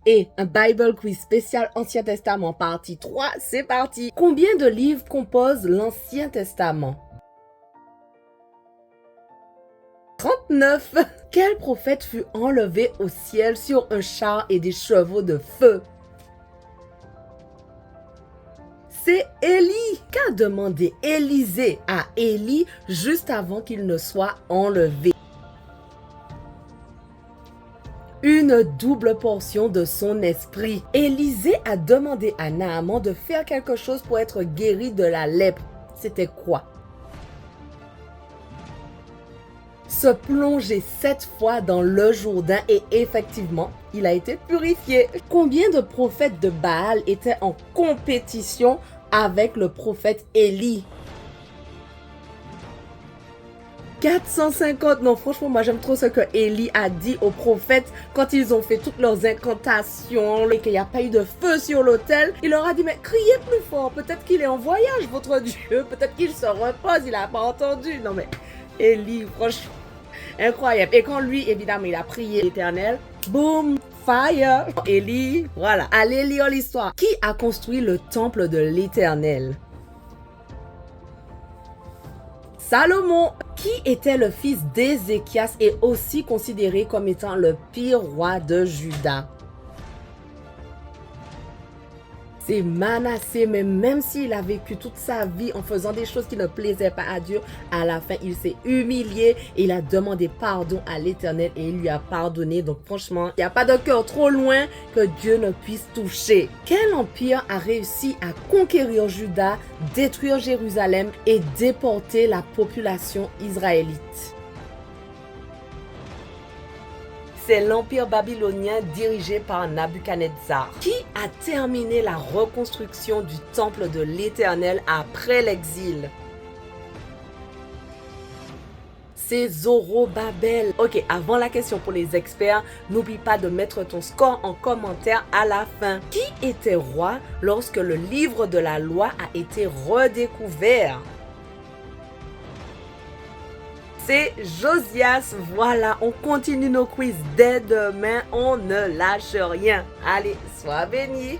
et un Bible Quiz spécial Ancien Testament partie 3, c'est parti. Combien de livres compose l'Ancien Testament? 39. Quel prophète fut enlevé au ciel sur un char et des chevaux de feu? C'est Élie. Qu'a demandé Élisée à Élie juste avant qu'il ne soit enlevé? Une double portion de son esprit. Élisée a demandé à Naaman de faire quelque chose pour être guéri de la lèpre. C'était quoi? Se plonger 7 fois dans le Jourdain et effectivement, il a été purifié. Combien de prophètes de Baal étaient en compétition avec le prophète Élie? 450. Non, franchement, moi j'aime trop ce que Élie a dit aux prophètes quand ils ont fait toutes leurs incantations et qu'il n'y a pas eu de feu sur l'autel. Il leur a dit, mais criez plus fort, peut-être qu'il est en voyage, votre Dieu, peut-être qu'il se repose, il n'a pas entendu. Non mais, Élie, franchement, incroyable. Et quand lui, évidemment, il a prié l'Éternel, boum, fire. Élie, voilà. Allez lire l'histoire. Qui a construit le temple de l'Éternel? Salomon. Qui était le fils d'Ézéchias et aussi considéré comme étant le pire roi de Juda? C'est Manassé, mais même s'il a vécu toute sa vie en faisant des choses qui ne plaisaient pas à Dieu, à la fin, il s'est humilié et il a demandé pardon à l'Éternel et il lui a pardonné. Donc franchement, il n'y a pas de cœur trop loin que Dieu ne puisse toucher. Quel empire a réussi à conquérir Juda, détruire Jérusalem et déporter la population israélite? C'est l'empire babylonien dirigé par Nabuchodonosor, qui a terminé la reconstruction du temple de l'Éternel après l'exil. C'est Zorobabel. Ok, avant la question pour les experts, n'oublie pas de mettre ton score en commentaire à la fin. Qui était roi lorsque le livre de la loi a été redécouvert? C'est Josias. Voilà, on continue nos quiz dès demain. On ne lâche rien. Allez, sois bénis.